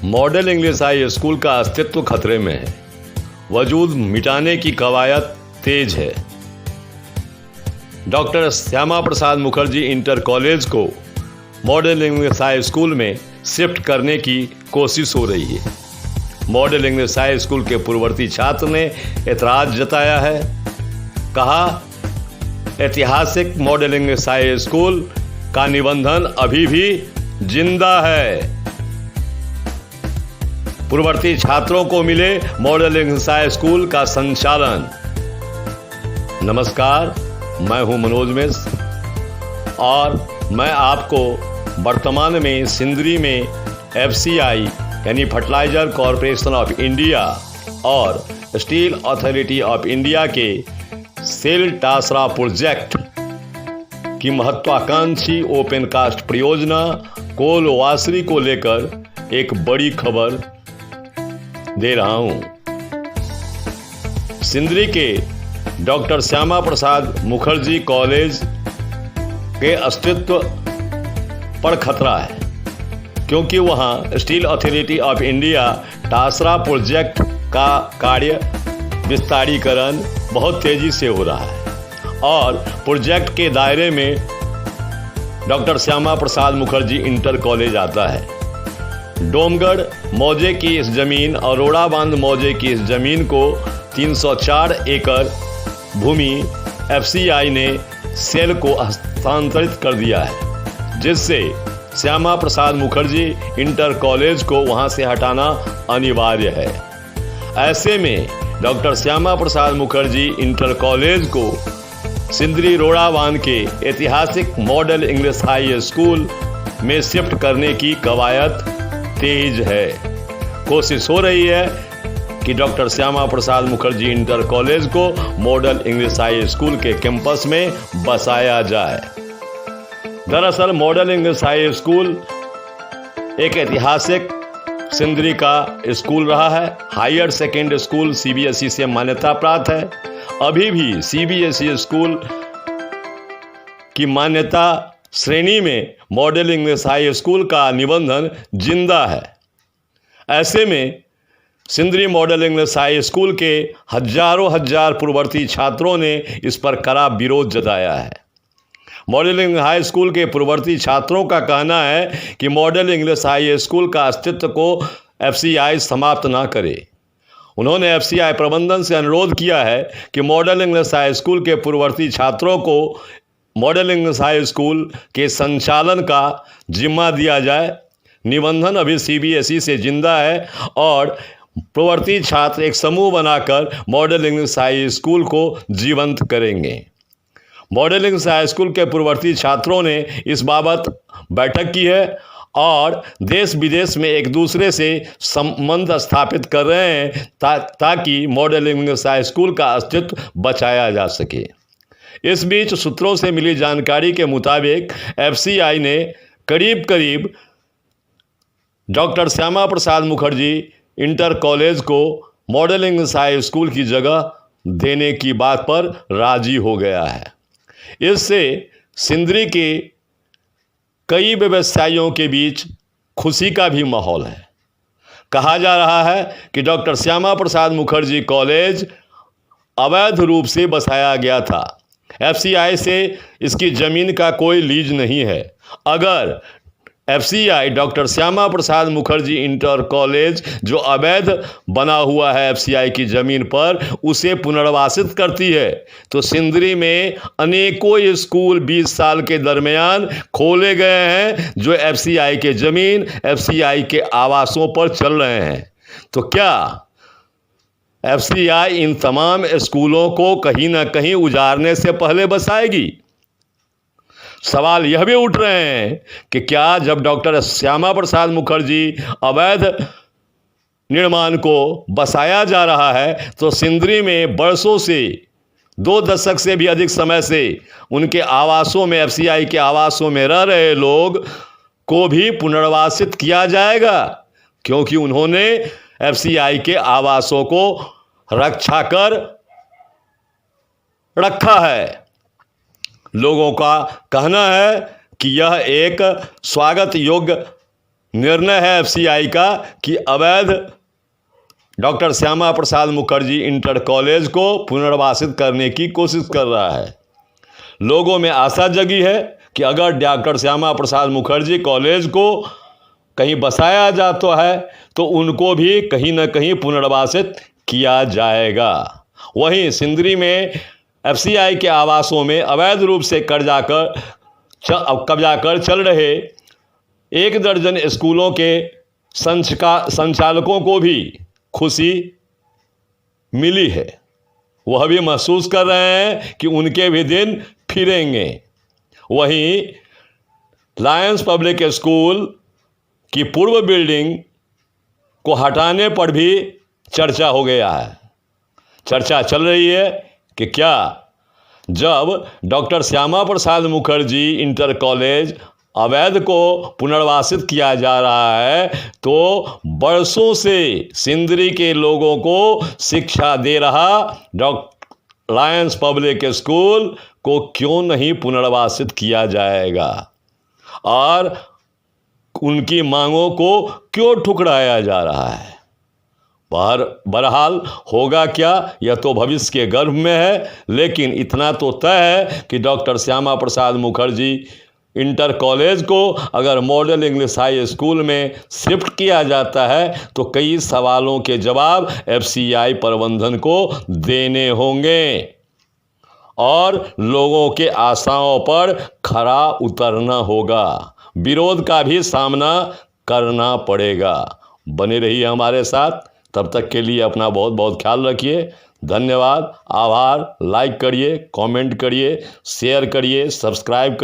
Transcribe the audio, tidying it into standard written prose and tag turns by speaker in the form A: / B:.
A: Model English high school का अस्तित्व खतरे में है। वजूद मिटाने की कवायद तेज है। Doctor Shyama Prasad Mukherjee inter college को मॉडल इंग्लिश हाई स्कूल में शिफ्ट करने की कोशिश हो रही है। मॉडल इंग्लिश हाई स्कूल के पूर्ववर्ती छात्र ने एतराज जताया है। कहा, ऐतिहासिक मॉडल इंग्लिश हाई स्कूल का निबंधन अभी भी जिंदा है। पूर्ववर्ती छात्रों को मिले मॉडल इंग्लिश हाई स्कूल का संचालन। नमस्कार, मैं हूं मनोज मिश्र और मैं आपको वर्तमान में सिंदरी में FCI यानी फर्टिलाइजर कॉरपोरेशन ऑफ इंडिया और स्टील अथॉरिटी ऑफ इंडिया के सेल टासरा प्रोजेक्ट की महत्वाकांक्षी ओपन कास्ट परियोजना कोल वासरी को लेकर एक बड़ी खबर दे रहा हूं। सिंदरी के डॉक्टर श्यामा प्रसाद मुखर्जी कॉलेज के अस्तित्व पर खतरा है, क्योंकि वहां steel authority of India Tasra project का कार्य विस्तारीकरण बहुत तेजी से हो रहा है और प्रोजेक्ट के दायरे में doctor Shyama Prasad Mukherjee inter college आता है। डोमगढ़ मौजे की इस जमीन, अरोड़ा बांध मौजे की इस जमीन को 304 एकड़ भूमि FCI ने सेल को हस्तांतरित कर दिया है, जिससे श्यामा प्रसाद मुखर्जी इंटर कॉलेज को वहां से हटाना अनिवार्य है। ऐसे में doctor Shyama Prasad Mukherjee inter college को सिंदरी रोड़ा बांध के ऐतिहासिक मॉडल इंग्लिश हाई स्कूल में शिफ्ट करने की कवायद तेज है। कोशिश हो रही है कि doctor Shyama Prasad Mukherjee inter college को मॉडल इंग्लिश हाई स्कूल के कैंपस में बसाया जाए। दरअसल मॉडल इंग्लिश हाई स्कूल एक ऐतिहासिक सिंदरी का स्कूल रहा है। हायर सेकेंडरी स्कूल CBSE से मान्यता प्राप्त है। अभी भी CBSE स्कूल की मान्यता श्रेणी में मॉडल इंग्लिश हाई स्कूल का निबंधन जिंदा है। ऐसे में Sindri model English high school के हजार पूर्ववर्ती छात्रों ने इस पर कड़ा विरोध जताया है। मॉडल इंग्लिश हाई स्कूल के पूर्ववर्ती छात्रों का कहना है कि मॉडल इंग्लिश हाई स्कूल का अस्तित्व को FCI समाप्त ना करे। उन्होंने FCI प्रबंधन से अनुरोध किया है कि मॉडल इंग्लिश हाई स्कूल के पूर्ववर्ती छात्रों को मॉडल इंग्लिश हाई स्कूल के संचालन का जिम्मा दिया जाए। निबंधन अभी CBSE से जिंदा है और पूर्ववर्ती छात्र एक समूह बनाकर मॉडल इंग्लिश हाई स्कूल को जीवंत करेंगे। मॉडल इंग्लिश हाई स्कूल के पूर्ववर्ती छात्रों ने इस बाबत बैठक की है और देश विदेश में एक दूसरे से संबंध स्थापित कर रहे हैं ताकि मॉडल इंग्लिश हाई स्कूल का अस्तित्व बचाया जा सके। इस बीच सूत्रों से मिली जानकारी के मुताबिक FCI ने करीब doctor Shyama Prasad Mukherjee inter college को मॉडल इंग्लिश हाई स्कूल की जगह देने की बात पर राजी हो गया है। इससे सिंदरी के कई व्यवसायियों के बीच खुशी का भी माहौल है। कहा जा रहा है कि डॉक्टर श्यामा प्रसाद मुखर्जी कॉलेज अवैध रूप से बसाया गया था। FCI से इसकी ज़मीन का कोई लीज नहीं है। अगर FCI doctor Shyama Prasad Mukherjee inter college जो अवैध बना हुआ है FCI की ज़मीन पर, उसे पुनर्वासित करती है तो सिंदरी में अनेकों स्कूल 20 साल के दरमियान खोले गए हैं जो FCI के ज़मीन, FCI के आवासों पर चल रहे हैं। तो क्या FCI इन तमाम स्कूलों को कहीं ना कहीं उजाड़ने से पहले बसाएगी? सवाल यह भी उठ रहे हैं कि क्या जब डॉक्टर श्यामा प्रसाद मुखर्जी अवैध निर्माण को बसाया जा रहा है तो सिंदरी में बरसों से 2 दशक से भी अधिक समय से उनके आवासों में, FCI के आवासों में रह रहे लोग को भी पुनर्वासित किया जाएगा, क्योंकि उन्होंने FCI के आवासों को रक्षा कर रखा है। लोगों का कहना है कि यह एक स्वागत योग्य निर्णय है एफसीआई का कि अवैध doctor Shyama Prasad Mukherjee inter college को पुनर्वासित करने की कोशिश कर रहा है। लोगों में आशा जगी है कि अगर डॉक्टर श्यामा प्रसाद मुखर्जी कॉलेज को कहीं बसाया जाता है तो उनको भी कहीं न कहीं पुनर्वासित किया जाएगा। वहीं सिंदरी में एफसीआई के आवासों में अवैध रूप से कब्जा कर चल रहे 1 दर्जन स्कूलों के संचालकों को भी खुशी मिली है। वह भी महसूस कर रहे हैं कि उनके भी दिन फिरेंगे। वहीं लायंस पब्लिक स्कूल की पूर्व बिल्डिंग को हटाने पर भी चर्चा हो गया है। चर्चा चल रही है कि क्या जब doctor Shyama Prasad Mukherjee inter college अवैध को पुनर्वासित किया जा रहा है तो बरसों से सिंदरी के लोगों को शिक्षा दे रहा डॉक्टर लायंस पब्लिक स्कूल को क्यों नहीं पुनर्वासित किया जाएगा और उनकी मांगों को क्यों ठुकराया जा रहा है। बहरहाल होगा क्या यह तो भविष्य के गर्भ में है, लेकिन इतना तो तय है कि doctor Shyama Prasad Mukherjee inter college को अगर मॉडल इंग्लिश हाई स्कूल में शिफ्ट किया जाता है तो कई सवालों के जवाब एफसीआई प्रबंधन को देने होंगे और लोगों के आशाओं पर खरा उतरना होगा। विरोध का भी सामना करना पड़ेगा। बने रहिए हमारे साथ। तब तक के लिए अपना बहुत बहुत ख्याल रखिए। धन्यवाद, आभार। लाइक करिए, कमेंट करिए, शेयर करिए, सब्सक्राइब करिए।